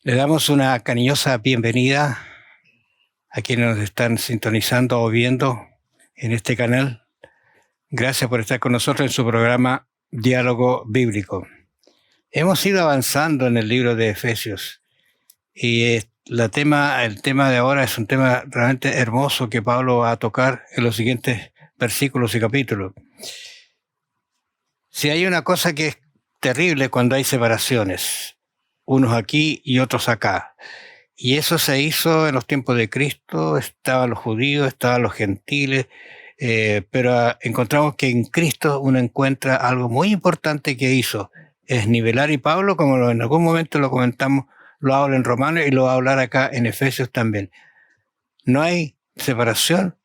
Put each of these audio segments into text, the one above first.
Le damos una cariñosa bienvenida a quienes nos están sintonizando o viendo en este canal. Gracias por estar con nosotros en su programa Diálogo Bíblico. Hemos ido avanzando en el libro de Efesios y el tema de ahora es un tema realmente hermoso que Pablo va a tocar en los siguientes versículos y capítulos. Si hay una cosa que es terrible cuando hay separaciones, unos aquí y otros acá. Y eso se hizo en los tiempos de Cristo, estaban los judíos, estaban los gentiles, pero encontramos que en Cristo uno encuentra algo muy importante que hizo, es nivelar, y Pablo, como en algún momento lo comentamos, lo habla en Romanos y lo va a hablar acá en Efesios también. No hay separación,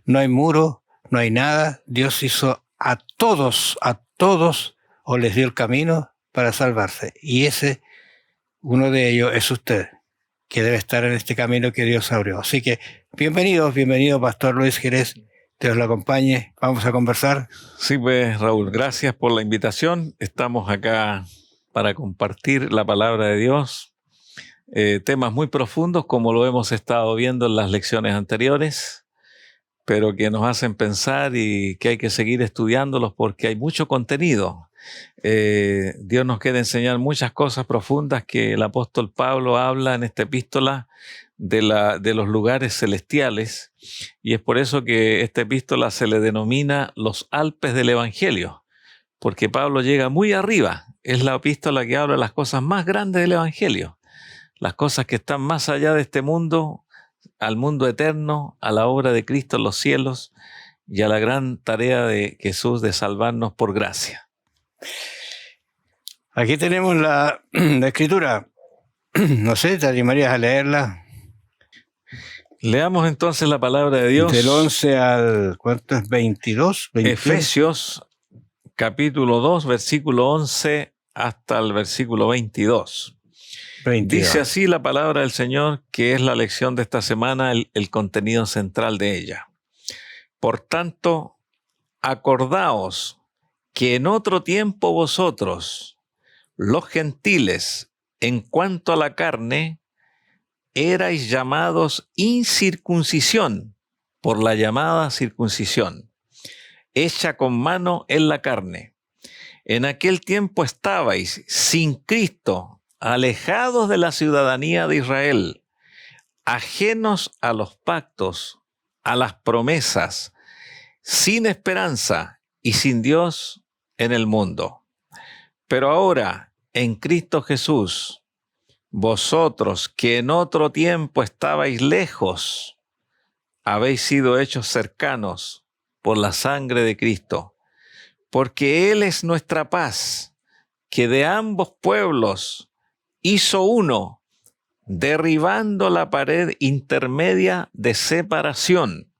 no hay muro, no hay nada. Dios hizo a todos, o les dio el camino para salvarse. Y uno de ellos es usted, que debe estar en este camino que Dios abrió. Así que bienvenido, Pastor Luis Jerez. Dios lo acompañe. Vamos a conversar. Sí, pues, Raúl, gracias por la invitación. Estamos acá para compartir la palabra de Dios. Temas muy profundos, como lo hemos estado viendo en las lecciones anteriores, pero que nos hacen pensar y que hay que seguir estudiándolos porque hay mucho contenido. Dios nos quiere enseñar muchas cosas profundas que el apóstol Pablo habla en esta epístola de los lugares celestiales, y es por eso que esta epístola se le denomina los Alpes del Evangelio, porque Pablo llega muy arriba. Es la epístola que habla de las cosas más grandes del Evangelio, las cosas que están más allá de este mundo, al mundo eterno, a la obra de Cristo en los cielos y a la gran tarea de Jesús de salvarnos por gracia. Aquí tenemos la escritura. No sé, ¿te animarías a leerla? Leamos entonces la palabra de Dios. Del 11 al, ¿cuánto es? 22. Efesios, capítulo 2, versículo 11 hasta el versículo 22. Dice así la palabra del Señor, que es la lección de esta semana, el contenido central de ella. Por tanto, acordaos que en otro tiempo vosotros, los gentiles, en cuanto a la carne, erais llamados incircuncisión por la llamada circuncisión, hecha con mano en la carne. En aquel tiempo estabais sin Cristo, alejados de la ciudadanía de Israel, ajenos a los pactos, a las promesas, sin esperanza y sin Dios en el mundo. Pero ahora, en Cristo Jesús, vosotros que en otro tiempo estabais lejos, habéis sido hechos cercanos por la sangre de Cristo, porque Él es nuestra paz, que de ambos pueblos hizo uno, derribando la pared intermedia de separación,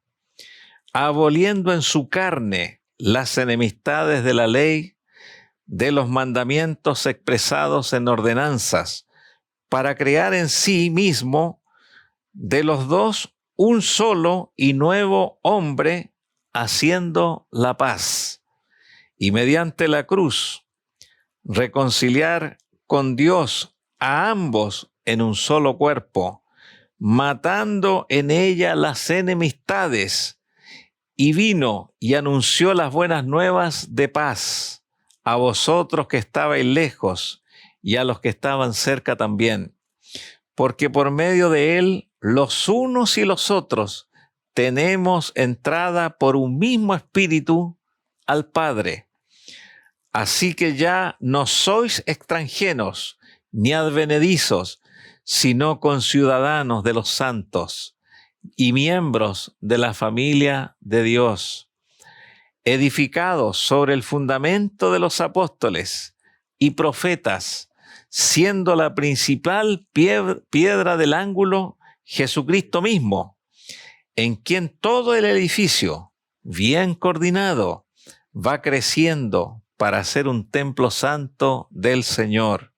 aboliendo en su carne las enemistades de la ley, de los mandamientos expresados en ordenanzas, para crear en sí mismo de los dos un solo y nuevo hombre, haciendo la paz, y mediante la cruz reconciliar con Dios a ambos en un solo cuerpo, matando en ella las enemistades, y vino y anunció las buenas nuevas de paz a vosotros que estabais lejos y a los que estaban cerca también, porque por medio de él los unos y los otros tenemos entrada por un mismo espíritu al Padre. Así que ya no sois extranjeros ni advenedizos, sino conciudadanos de los santos y miembros de la familia de Dios, edificados sobre el fundamento de los apóstoles y profetas, siendo la principal piedra del ángulo Jesucristo mismo, en quien todo el edificio, bien coordinado, va creciendo para ser un templo santo del Señor,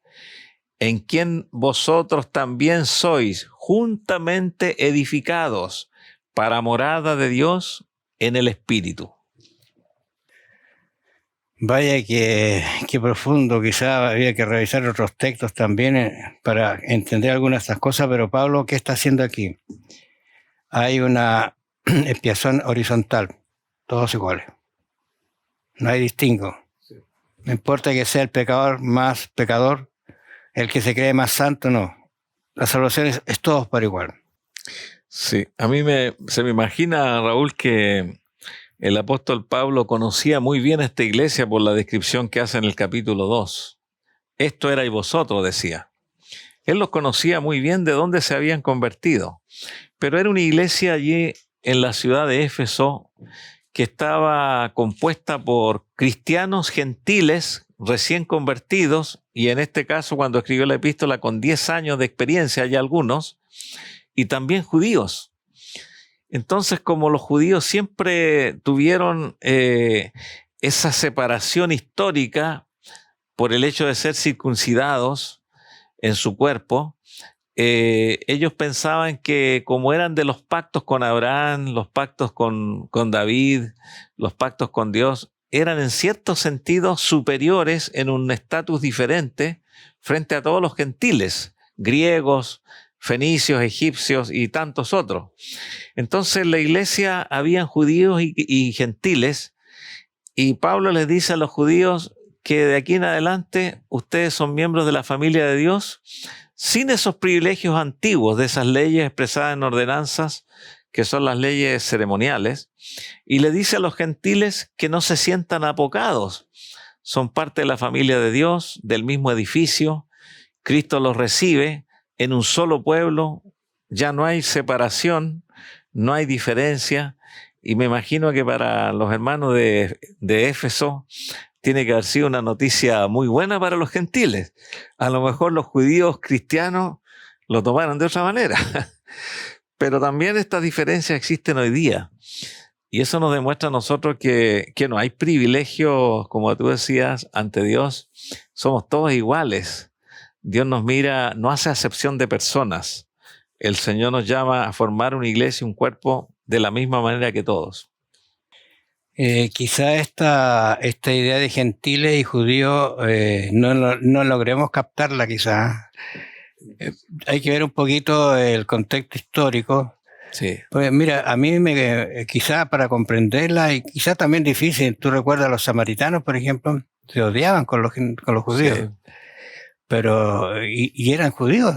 en quien vosotros también sois juntamente edificados para morada de Dios en el Espíritu. Vaya que profundo, quizá había que revisar otros textos también para entender algunas de estas cosas, pero Pablo, ¿qué está haciendo aquí? Hay una expiación horizontal, todos iguales. No hay distingo. No importa que sea el pecador más pecador, el que se cree más santo, no. La salvación es todos por igual. Sí, a mí se me imagina, Raúl, que el apóstol Pablo conocía muy bien esta iglesia por la descripción que hace en el capítulo 2. Esto erais vosotros, decía. Él los conocía muy bien de dónde se habían convertido, pero era una iglesia allí en la ciudad de Éfeso que estaba compuesta por cristianos gentiles recién convertidos, y en este caso cuando escribió la epístola con 10 años de experiencia, hay algunos, y también judíos. Entonces, como los judíos siempre tuvieron esa separación histórica por el hecho de ser circuncidados en su cuerpo, ellos pensaban que como eran de los pactos con Abraham, los pactos con David, los pactos con Dios, eran en cierto sentido superiores en un estatus diferente frente a todos los gentiles, griegos, fenicios, egipcios y tantos otros. Entonces en la iglesia habían judíos y gentiles, y Pablo les dice a los judíos que de aquí en adelante ustedes son miembros de la familia de Dios, sin esos privilegios antiguos de esas leyes expresadas en ordenanzas, que son las leyes ceremoniales, y le dice a los gentiles que no se sientan apocados, son parte de la familia de Dios, del mismo edificio, Cristo los recibe en un solo pueblo, ya no hay separación, no hay diferencia, y me imagino que para los hermanos de Éfeso tiene que haber sido una noticia muy buena para los gentiles. A lo mejor los judíos cristianos lo tomaron de otra manera, pero también estas diferencias existen hoy día, y eso nos demuestra a nosotros que no hay privilegios, como tú decías, ante Dios. Somos todos iguales. Dios nos mira, no hace acepción de personas. El Señor nos llama a formar una iglesia, un cuerpo, de la misma manera que todos. Quizá esta idea de gentiles y judíos no logremos captarla, quizá. Hay que ver un poquito el contexto histórico. Sí. Pues mira, a mí quizá para comprenderla, y quizá también difícil, tú recuerdas a los samaritanos, por ejemplo, se odiaban con los judíos. Sí. Pero, y eran judíos.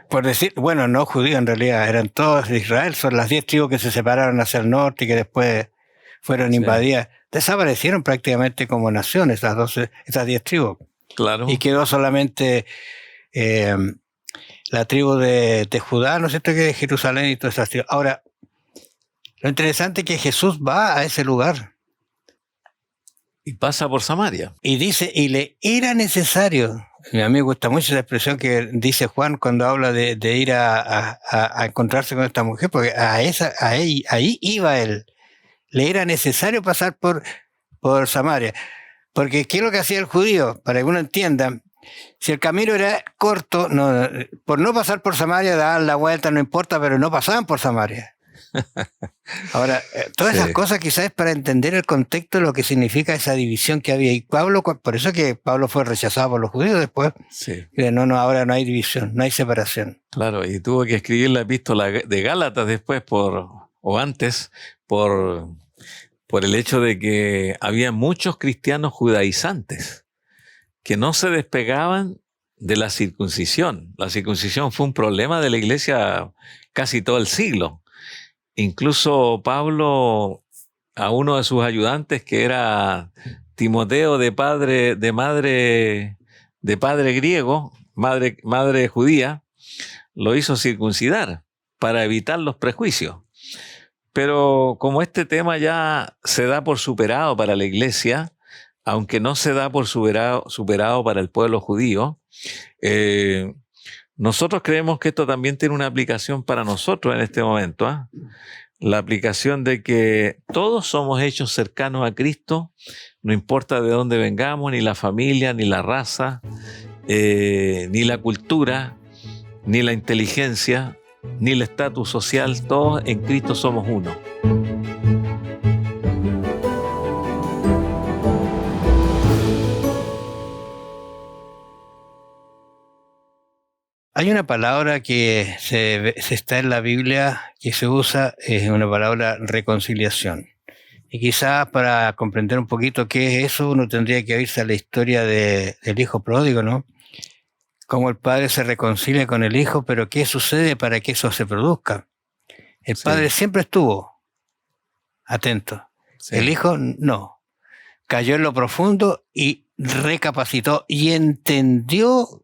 Por decir, bueno, no judíos en realidad, eran todos de Israel, son las 10 tribus que se separaron hacia el norte y que después fueron invadidas. Desaparecieron prácticamente como nación esas 10 tribus. Claro. Y quedó solamente la tribu de Judá, ¿no es cierto?, que de Jerusalén y todas esas tribus. Ahora, lo interesante es que Jesús va a ese lugar. Y pasa por Samaria. Y dice, y le era necesario. A mí me gusta mucho esa expresión que dice Juan cuando habla de ir a encontrarse con esta mujer, porque ahí iba él. Le era necesario pasar por Samaria. Porque ¿qué es lo que hacía el judío? Para que uno entienda, si el camino era corto, por no pasar por Samaria daban la vuelta, no importa, pero no pasaban por Samaria. Ahora, todas esas cosas quizás es para entender el contexto de lo que significa esa división que había. Y Pablo, por eso que Pablo fue rechazado por los judíos después. Sí. Ahora no hay división, no hay separación. Claro, y tuvo que escribir la epístola de Gálatas después por el hecho de que había muchos cristianos judaizantes que no se despegaban de la circuncisión. La circuncisión fue un problema de la iglesia casi todo el siglo. Incluso Pablo, a uno de sus ayudantes, que era Timoteo, de padre griego, madre judía, lo hizo circuncidar para evitar los prejuicios. Pero como este tema ya se da por superado para la iglesia, aunque no se da por superado para el pueblo judío, nosotros creemos que esto también tiene una aplicación para nosotros en este momento, ¿eh? La aplicación de que todos somos hechos cercanos a Cristo, no importa de dónde vengamos, ni la familia, ni la raza, ni la cultura, ni la inteligencia, ni el estatus social, todos en Cristo somos uno. Hay una palabra que se está en la Biblia que se usa, es una palabra reconciliación. Y quizás para comprender un poquito qué es eso, uno tendría que irse a la historia del hijo pródigo, ¿no? Cómo el padre se reconcilia con el hijo, pero ¿qué sucede para que eso se produzca? El padre siempre estuvo atento. Sí. El hijo no. Cayó en lo profundo y recapacitó y entendió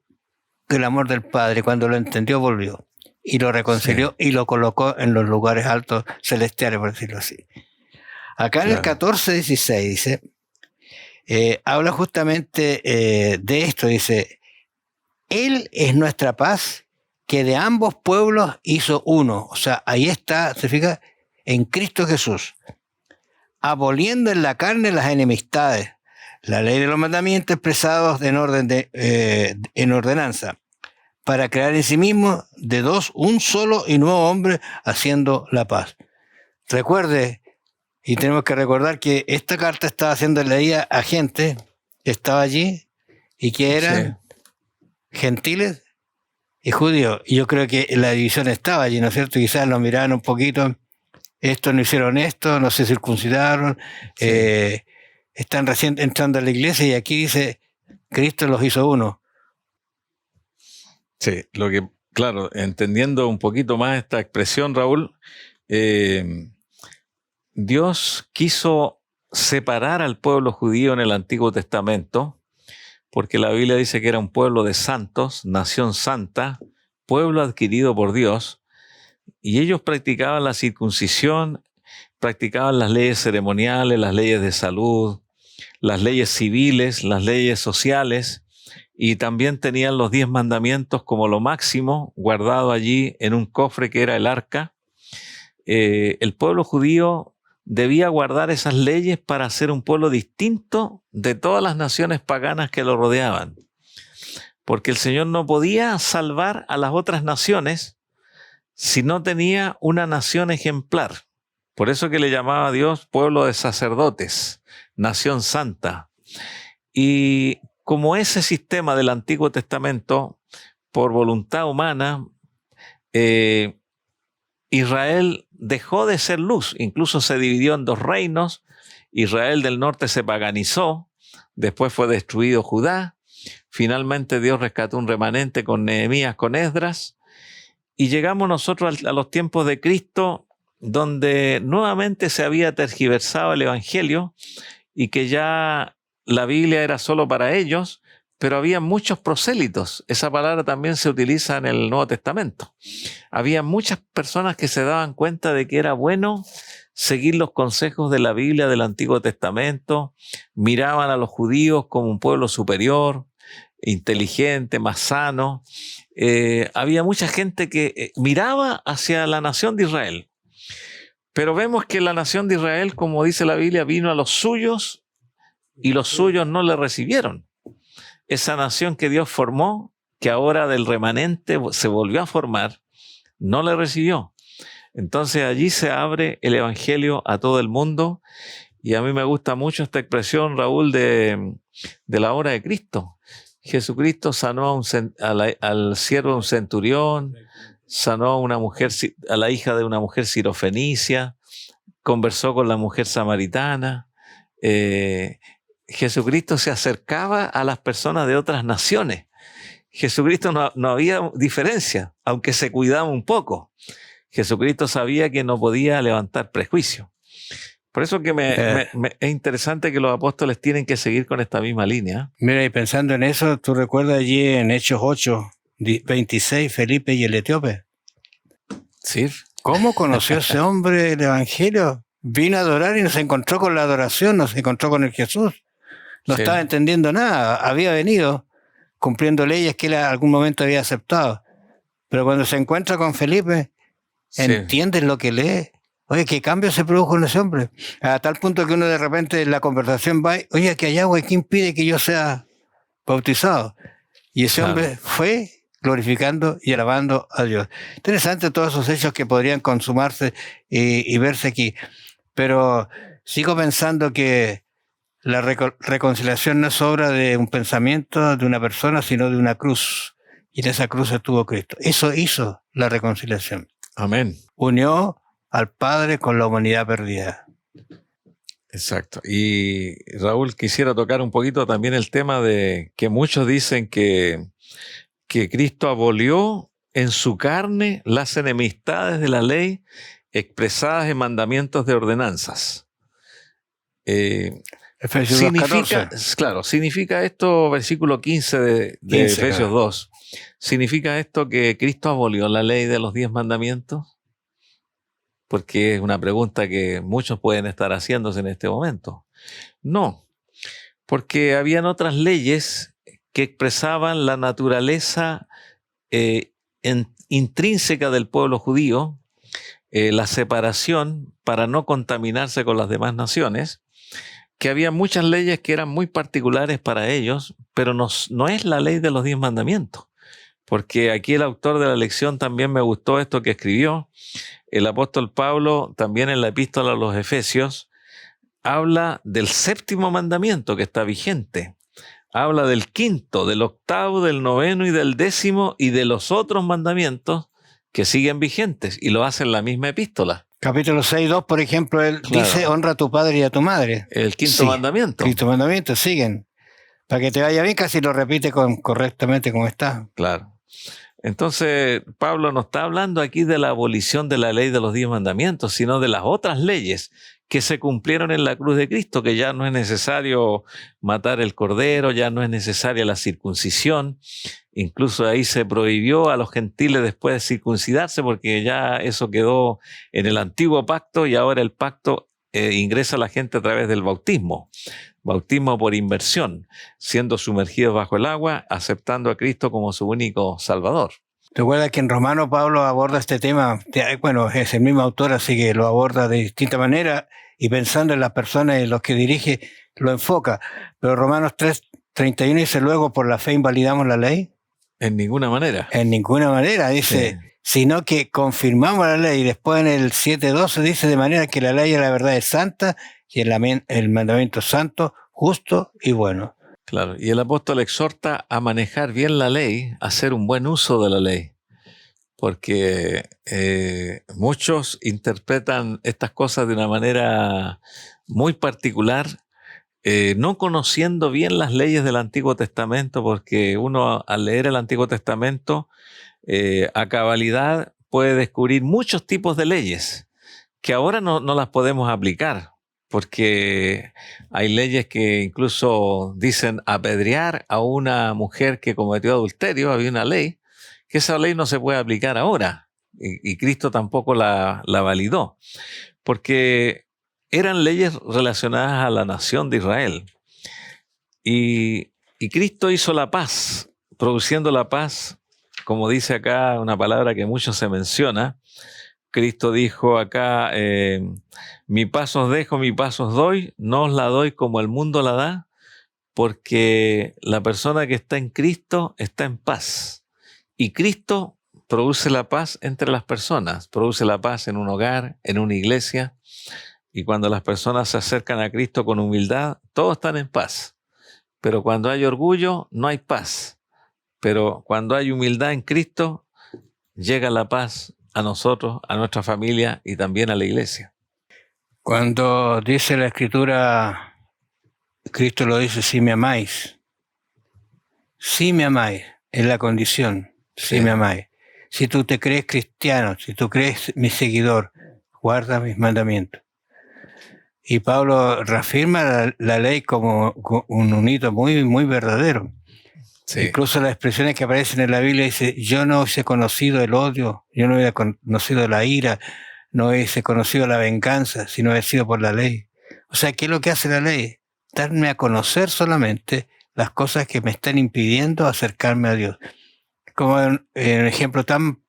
el amor del Padre. Cuando lo entendió, volvió y lo reconcilió y lo colocó en los lugares altos celestiales, por decirlo así. Acá en el 14:16 dice, habla justamente de esto, dice, Él es nuestra paz, que de ambos pueblos hizo uno. O sea, ahí está, se fija, en Cristo Jesús, aboliendo en la carne las enemistades, la ley de los mandamientos expresados en ordenanza, para crear en sí mismo de dos un solo y nuevo hombre, haciendo la paz. Recuerde, y tenemos que recordar que esta carta estaba siendo leída a gente que estaba allí y que eran gentiles y judíos. Y yo creo que la división estaba allí, ¿no es cierto? Quizás lo miraban un poquito, estos no hicieron esto, no se circuncidaron, están recién entrando a la iglesia y aquí dice, Cristo los hizo uno. Sí, claro, entendiendo un poquito más esta expresión, Raúl, Dios quiso separar al pueblo judío en el Antiguo Testamento, porque la Biblia dice que era un pueblo de santos, nación santa, pueblo adquirido por Dios, y ellos practicaban la circuncisión, practicaban las leyes ceremoniales, las leyes de salud, las leyes civiles, las leyes sociales, y también tenían los 10 mandamientos como lo máximo, guardado allí en un cofre que era el arca. El pueblo judío debía guardar esas leyes para ser un pueblo distinto de todas las naciones paganas que lo rodeaban. Porque el Señor no podía salvar a las otras naciones si no tenía una nación ejemplar. Por eso que le llamaba a Dios pueblo de sacerdotes, nación santa. Y como ese sistema del Antiguo Testamento, por voluntad humana, Israel dejó de ser luz, incluso se dividió en 2 reinos. Israel del norte se paganizó, después fue destruido Judá, finalmente Dios rescató un remanente con Nehemías, con Esdras, y llegamos nosotros a los tiempos de Cristo, donde nuevamente se había tergiversado el Evangelio y que ya la Biblia era solo para ellos, pero había muchos prosélitos. Esa palabra también se utiliza en el Nuevo Testamento. Había muchas personas que se daban cuenta de que era bueno seguir los consejos de la Biblia del Antiguo Testamento, miraban a los judíos como un pueblo superior, inteligente, más sano. Había mucha gente que miraba hacia la nación de Israel. Pero vemos que la nación de Israel, como dice la Biblia, vino a los suyos y los suyos no le recibieron. Esa nación que Dios formó, que ahora del remanente se volvió a formar, no le recibió. Entonces allí se abre el Evangelio a todo el mundo y a mí me gusta mucho esta expresión, Raúl, de la obra de Cristo. Jesucristo sanó al siervo de un centurión, sanó a una mujer, a la hija de una mujer sirofenicia, conversó con la mujer samaritana. Jesucristo se acercaba a las personas de otras naciones. Jesucristo no había diferencia, aunque se cuidaba un poco. Jesucristo sabía que no podía levantar prejuicio. Por eso que es interesante que los apóstoles tienen que seguir con esta misma línea. Mira, y pensando en eso, ¿tú recuerdas allí en Hechos 8:26, Felipe y el etíope? Sí. ¿Cómo conoció ese hombre el Evangelio? Vino a adorar y no se encontró con la adoración, no se encontró con el Jesús. no estaba entendiendo nada, había venido cumpliendo leyes que él en algún momento había aceptado. Pero cuando se encuentra con Felipe, entiende lo que lee. Oye, ¿qué cambio se produjo en ese hombre? A tal punto que uno de repente en la conversación va, oye, que hay agua, ¿quién impide que yo sea bautizado? Y ese hombre fue glorificando y alabando a Dios. Interesante todos esos hechos que podrían consumarse y verse aquí. Pero sigo pensando que la reconciliación no es obra de un pensamiento, de una persona, sino de una cruz. Y en esa cruz estuvo Cristo. Eso hizo la reconciliación. Amén. Unió al Padre con la humanidad perdida. Exacto. Y Raúl, quisiera tocar un poquito también el tema de que muchos dicen que Cristo abolió en su carne las enemistades de la ley expresadas en mandamientos de ordenanzas. Efesios 2:14. Claro, significa esto, versículo 15 de 15, Efesios claro. 2. ¿Significa esto que Cristo abolió la ley de los 10 mandamientos? Porque es una pregunta que muchos pueden estar haciéndose en este momento. No, porque habían otras leyes que expresaban la naturaleza intrínseca del pueblo judío, la separación para no contaminarse con las demás naciones, que había muchas leyes que eran muy particulares para ellos, pero no es la ley de los 10 mandamientos. Porque aquí el autor de la lección también me gustó esto que escribió. El apóstol Pablo, también en la epístola a los Efesios, habla del 7º mandamiento que está vigente. Habla del 5º, del 8º, del 9º y del 10º y de los otros mandamientos que siguen vigentes, y lo hace en la misma epístola. Capítulo 6:2, por ejemplo, él dice, honra a tu padre y a tu madre. El 5º mandamiento. El 5º mandamiento, siguen. Para que te vaya bien, casi lo repite correctamente como está. Claro. Entonces, Pablo no está hablando aquí de la abolición de la ley de los 10 mandamientos, sino de las otras leyes que se cumplieron en la cruz de Cristo, que ya no es necesario matar el cordero, ya no es necesaria la circuncisión. Incluso ahí se prohibió a los gentiles después de circuncidarse, porque ya eso quedó en el antiguo pacto y ahora el pacto ingresa a la gente a través del bautismo. Bautismo por inmersión, siendo sumergidos bajo el agua, aceptando a Cristo como su único Salvador. Recuerda que en Romanos Pablo aborda este tema, bueno, es el mismo autor, así que lo aborda de distinta manera y pensando en las personas y en los que dirige, lo enfoca. Pero Romanos 3:31 dice, luego por la fe invalidamos la ley. En ninguna manera. En ninguna manera, dice, sino que confirmamos la ley. Y después en el 7:12 dice, de manera que la ley de la verdad es santa y el mandamiento es santo, justo y bueno. Claro, y el apóstol exhorta a manejar bien la ley, a hacer un buen uso de la ley, porque muchos interpretan estas cosas de una manera muy particular, no conociendo bien las leyes del Antiguo Testamento, porque uno al leer el Antiguo Testamento a cabalidad puede descubrir muchos tipos de leyes que ahora no las podemos aplicar. Porque hay leyes que incluso dicen apedrear a una mujer que cometió adulterio. Había una ley que esa ley no se puede aplicar ahora y Cristo tampoco la validó, porque eran leyes relacionadas a la nación de Israel. Y Cristo hizo la paz, produciendo la paz, como dice acá una palabra que mucho se menciona. Cristo dijo acá, mi paz os dejo, mi paz os doy, no os la doy como el mundo la da, porque la persona que está en Cristo está en paz. Y Cristo produce la paz entre las personas, produce la paz en un hogar, en una iglesia, y cuando las personas se acercan a Cristo con humildad, todos están en paz. Pero cuando hay orgullo, no hay paz. Pero cuando hay humildad en Cristo, llega la paz a nosotros, a nuestra familia y también a la iglesia. Cuando dice la Escritura, Cristo lo dice, si me amáis, es la condición, si me amáis. Si tú te crees cristiano, si tú crees mi seguidor, guarda mis mandamientos. Y Pablo reafirma la ley como un hito muy, muy verdadero. Sí. Incluso las expresiones que aparecen en la Biblia dice, yo no he conocido el odio, yo no he conocido la ira, no he conocido la venganza, sino he sido por la ley. O sea, ¿qué es lo que hace la ley? darme a conocer solamente las cosas que me están impidiendo acercarme a Dios. Como un ejemplo tan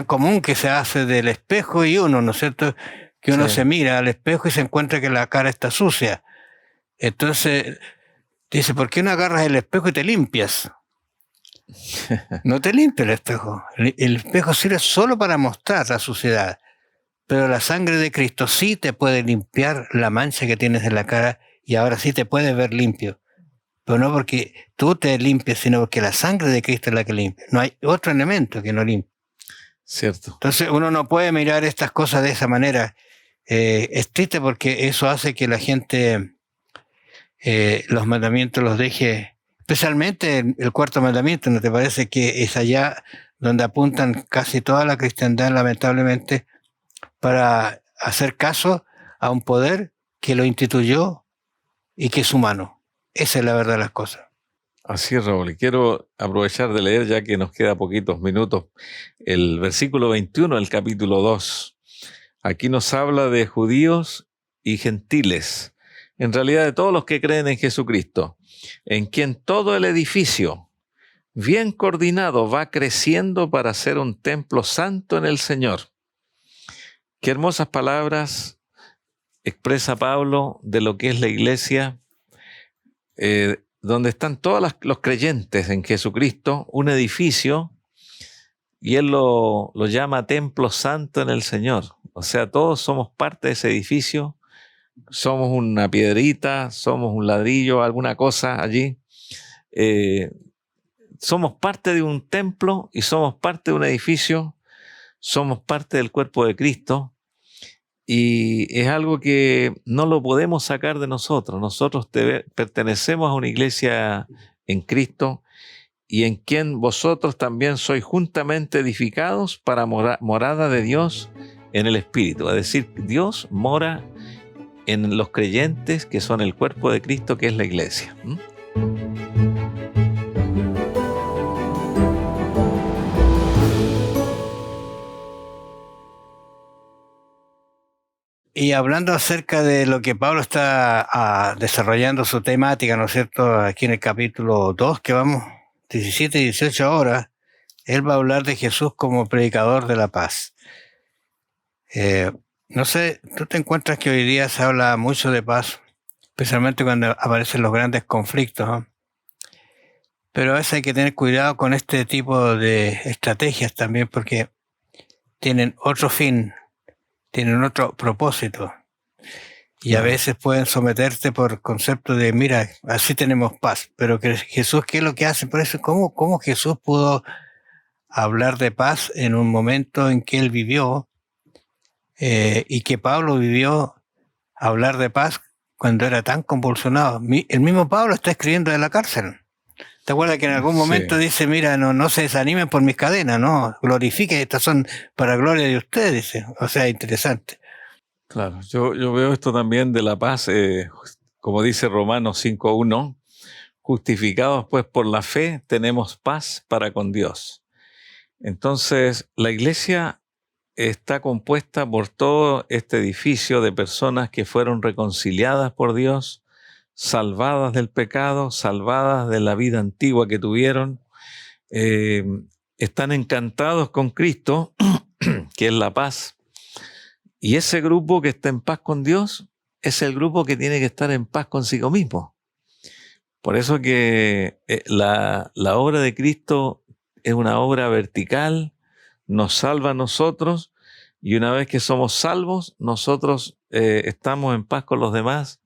común que se hace del espejo y uno, ¿no es cierto? Que uno se mira al espejo y se encuentra que la cara está sucia. Entonces dice, ¿por qué no agarras el espejo y te limpias? No te limpias el espejo. El espejo sirve solo para mostrar la suciedad. Pero la sangre de Cristo sí te puede limpiar la mancha que tienes en la cara y ahora sí te puedes ver limpio. Pero no porque tú te limpies, sino porque la sangre de Cristo es la que limpia. No hay otro elemento que no limpie. Cierto. Entonces uno no puede mirar estas cosas de esa manera. Es triste porque eso hace que la gente los mandamientos los deje, especialmente el cuarto mandamiento. ¿No te parece que es allá donde apuntan casi toda la cristiandad, lamentablemente, para hacer caso a un poder que lo instituyó y que es humano? Esa es la verdad de las cosas. Así es, Raúl. Y quiero aprovechar de leer, ya que nos queda poquitos minutos, el versículo 21 del capítulo 2. Aquí nos habla de judíos y gentiles, en realidad de todos los que creen en Jesucristo, en quien todo el edificio, bien coordinado, va creciendo para ser un templo santo en el Señor. Qué hermosas palabras expresa Pablo de lo que es la iglesia, donde están todos los creyentes en Jesucristo, un edificio, y él lo llama templo santo en el Señor. O sea, todos somos parte de ese edificio, somos una piedrita, somos un ladrillo, alguna cosa allí. Somos parte de un templo y somos parte de un edificio, somos parte del cuerpo de Cristo. Y es algo que no lo podemos sacar de nosotros. Nosotros pertenecemos a una iglesia en Cristo y en quien vosotros también sois juntamente edificados para morada de Dios en el Espíritu. Es decir, Dios mora en los creyentes que son el cuerpo de Cristo, que es la iglesia. Y hablando acerca de lo que Pablo está desarrollando su temática, ¿no es cierto? Aquí en el capítulo 2, que vamos 17 y 18 horas, él va a hablar de Jesús como predicador de la paz. No sé, ¿tú te encuentras que hoy día se habla mucho de paz? Especialmente cuando aparecen los grandes conflictos, ¿no? Pero a veces hay que tener cuidado con este tipo de estrategias también porque tienen otro fin, tienen otro propósito. Y a veces pueden someterte por concepto de, mira, así tenemos paz. Pero que Jesús, ¿qué es lo que hace? Por eso, ¿cómo Jesús pudo hablar de paz en un momento en que él vivió y que Pablo vivió hablar de paz cuando era tan convulsionado? El mismo Pablo está escribiendo de la cárcel. ¿Te acuerdas que en algún momento dice, mira, no se desanimen por mis cadenas, no, glorifiquen, estas son para gloria de ustedes, dice. O sea, interesante. Claro, yo veo esto también de la paz, como dice Romanos 5:1, justificados pues por la fe tenemos paz para con Dios. Entonces, la iglesia está compuesta por todo este edificio de personas que fueron reconciliadas por Dios, salvadas del pecado, salvadas de la vida antigua que tuvieron, están encantados con Cristo, que es la paz. Y ese grupo que está en paz con Dios es el grupo que tiene que estar en paz consigo mismo. Por eso que la obra de Cristo es una obra vertical, nos salva a nosotros, y una vez que somos salvos, nosotros estamos en paz con los demás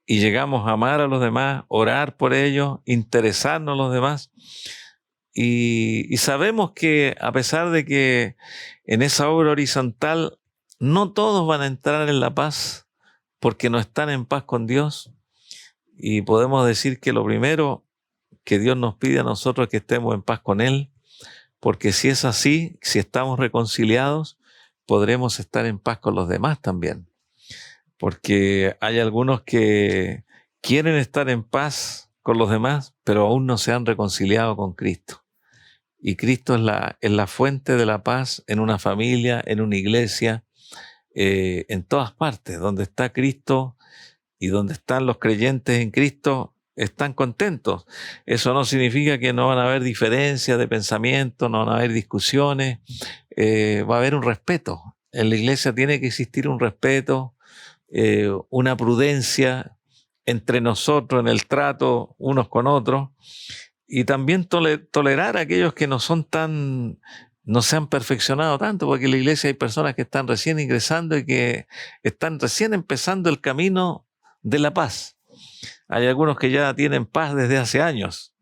y llegamos a amar a los demás, orar por ellos, interesarnos en los demás. Y sabemos que a pesar de que en esa obra horizontal no todos van a entrar en la paz porque no están en paz con Dios, y podemos decir que lo primero que Dios nos pide a nosotros es que estemos en paz con Él, porque si es así, si estamos reconciliados, podremos estar en paz con los demás también, porque hay algunos que quieren estar en paz con los demás, pero aún no se han reconciliado con Cristo. Y Cristo es la fuente de la paz en una familia, en una iglesia, en todas partes. Donde está Cristo, y donde están los creyentes en Cristo están contentos. Eso no significa que no van a haber diferencias de pensamiento, no van a haber discusiones, va a haber un respeto. En la iglesia tiene que existir un respeto, una prudencia entre nosotros en el trato unos con otros, y también tolerar a aquellos que no se han perfeccionado tanto, porque en la iglesia hay personas que están recién ingresando y que están recién empezando el camino de la paz. Hay algunos que ya tienen paz desde hace años,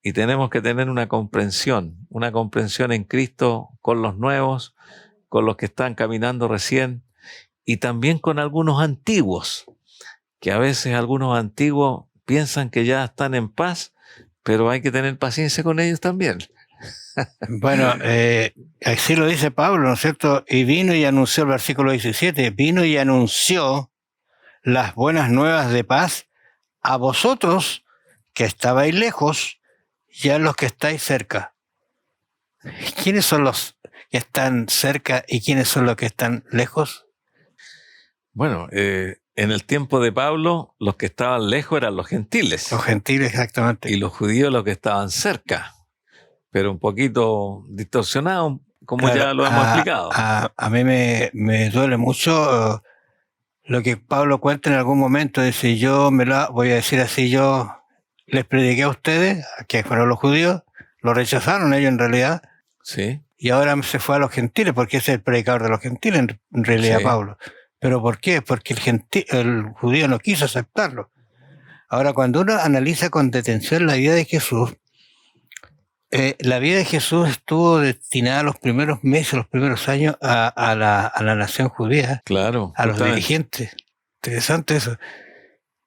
y tenemos que tener una comprensión en Cristo con los nuevos, con los que están caminando recién, y también con algunos antiguos, que a veces algunos antiguos piensan que ya están en paz, pero hay que tener paciencia con ellos también. Bueno, así lo dice Pablo, ¿no es cierto? Y vino y anunció, el versículo 17, vino y anunció las buenas nuevas de paz a vosotros que estabais lejos y a los que estáis cerca. ¿Quiénes son los que están cerca y quiénes son los que están lejos? Bueno, en el tiempo de Pablo, los que estaban lejos eran los gentiles. Los gentiles, exactamente. Y los judíos los que estaban cerca, pero un poquito distorsionado, como claro, ya lo hemos explicado. A mí me duele mucho lo que Pablo cuenta en algún momento. Dice, voy a decir así, yo les prediqué a ustedes, que fueron los judíos, lo rechazaron ellos en realidad. Sí. Y ahora se fue a los gentiles, porque es el predicador de los gentiles en realidad, sí. Pablo. ¿Pero por qué? Porque el judío no quiso aceptarlo. Ahora, cuando uno analiza con detención la vida de Jesús, la vida de Jesús estuvo destinada los primeros meses, los primeros años a la nación judía, claro, a los dirigentes. Interesante eso.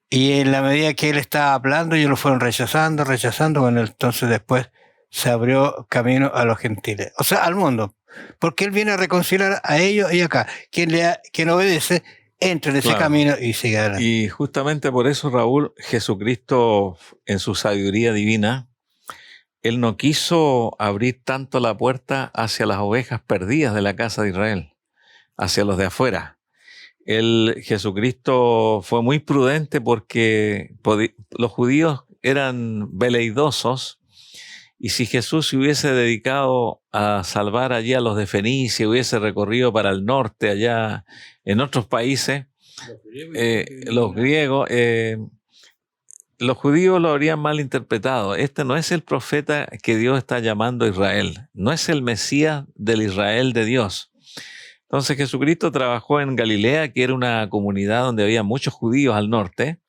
Y en la medida que él estaba hablando, ellos lo fueron rechazando, bueno, entonces después se abrió camino a los gentiles, o sea, al mundo, porque él viene a reconciliar a ellos y acá. Quien obedece, entra en ese camino y sigue adelante. Y justamente por eso, Raúl, Jesucristo, en su sabiduría divina, él no quiso abrir tanto la puerta hacia las ovejas perdidas de la casa de Israel, hacia los de afuera. Jesucristo fue muy prudente porque los judíos eran veleidosos, y si Jesús se hubiese dedicado a salvar allí a los de Fenicia, hubiese recorrido para el norte, allá en otros países, los griegos, los judíos lo habrían malinterpretado. Este no es el profeta que Dios está llamando a Israel, no es el Mesías del Israel de Dios. Entonces Jesucristo trabajó en Galilea, que era una comunidad donde había muchos judíos al norte.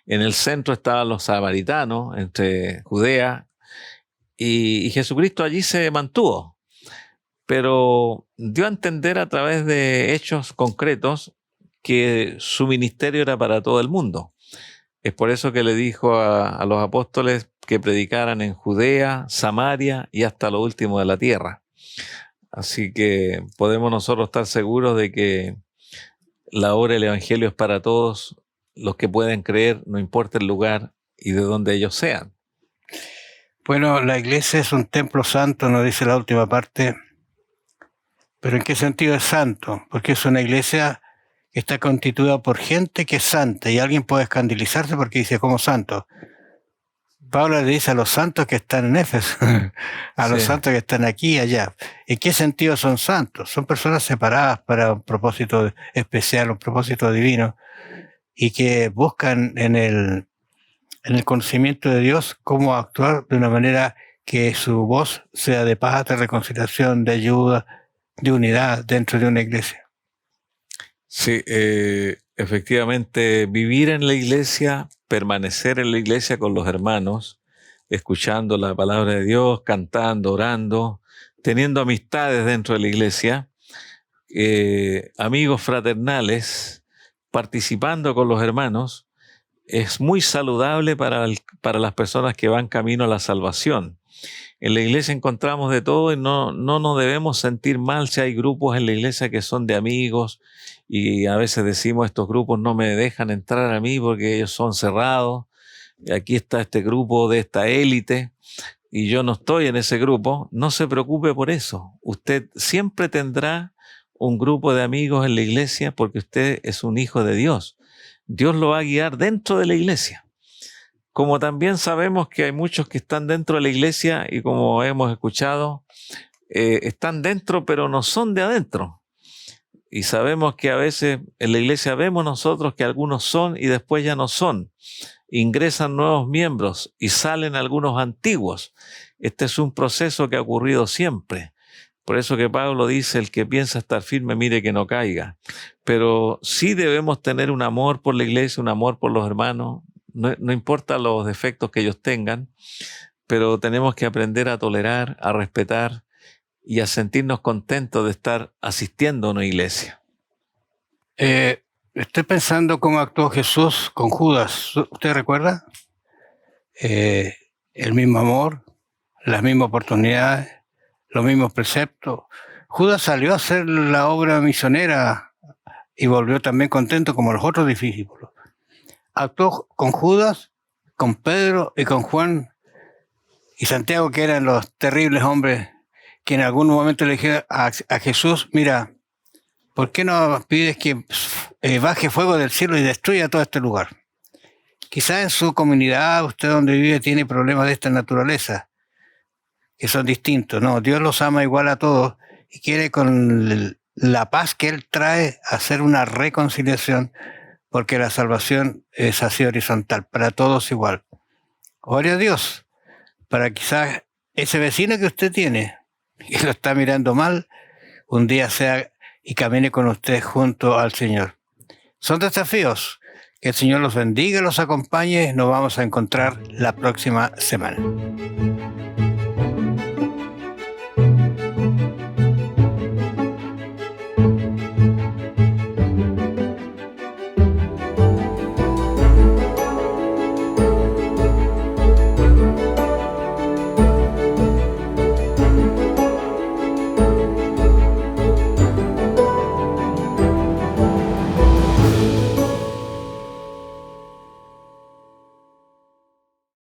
En el centro estaban los samaritanos, entre Judea, y Jesucristo allí se mantuvo. Pero dio a entender a través de hechos concretos que su ministerio era para todo el mundo. Es por eso que le dijo a los apóstoles que predicaran en Judea, Samaria y hasta lo último de la tierra. Así que podemos nosotros estar seguros de que la obra del Evangelio es para todos los que pueden creer, no importa el lugar y de donde ellos sean. Bueno, la iglesia es un templo santo, nos dice la última parte. ¿Pero en qué sentido es santo? Porque es una iglesia que está constituida por gente que es santa, y alguien puede escandalizarse porque dice, ¿cómo santo? Pablo le dice a los santos que están en Éfeso, a los santos que están aquí y allá. ¿En qué sentido son santos? Son personas separadas para un propósito especial, un propósito divino, y que buscan en el conocimiento de Dios cómo actuar de una manera que su voz sea de paz, de reconciliación, de ayuda, de unidad dentro de una iglesia. Sí, efectivamente, vivir en la iglesia, permanecer en la iglesia con los hermanos, escuchando la palabra de Dios, cantando, orando, teniendo amistades dentro de la iglesia, amigos fraternales, participando con los hermanos, es muy saludable para las personas que van camino a la salvación. En la iglesia encontramos de todo y no nos debemos sentir mal si hay grupos en la iglesia que son de amigos, y a veces decimos, estos grupos no me dejan entrar a mí porque ellos son cerrados, y aquí está este grupo de esta élite y yo no estoy en ese grupo. No se preocupe por eso. Usted siempre tendrá un grupo de amigos en la iglesia porque usted es un hijo de Dios. Dios lo va a guiar dentro de la iglesia. Como también sabemos que hay muchos que están dentro de la iglesia y como hemos escuchado, están dentro pero no son de adentro. Y sabemos que a veces en la iglesia vemos nosotros que algunos son y después ya no son. Ingresan nuevos miembros y salen algunos antiguos. Este es un proceso que ha ocurrido siempre. Por eso que Pablo dice, el que piensa estar firme, mire que no caiga. Pero sí debemos tener un amor por la iglesia, un amor por los hermanos. No importa los defectos que ellos tengan, pero tenemos que aprender a tolerar, a respetar y a sentirnos contentos de estar asistiendo a una iglesia. Estoy pensando cómo actuó Jesús con Judas. ¿Usted recuerda? El mismo amor, las mismas oportunidades, los mismos preceptos. Judas salió a hacer la obra misionera y volvió también contento como los otros discípulos. Actuó con Judas, con Pedro y con Juan y Santiago, que eran los terribles hombres que en algún momento le dijeron a Jesús, mira, ¿por qué no pides que baje fuego del cielo y destruya todo este lugar? Quizás en su comunidad, usted donde vive, tiene problemas de esta naturaleza, que son distintos. No, Dios los ama igual a todos y quiere con la paz que Él trae hacer una reconciliación, porque la salvación es así horizontal, para todos igual. Ore a Dios, para quizás ese vecino que usted tiene, que lo está mirando mal, un día sea y camine con usted junto al Señor. Son desafíos. Que el Señor los bendiga, los acompañe. Nos vamos a encontrar la próxima semana.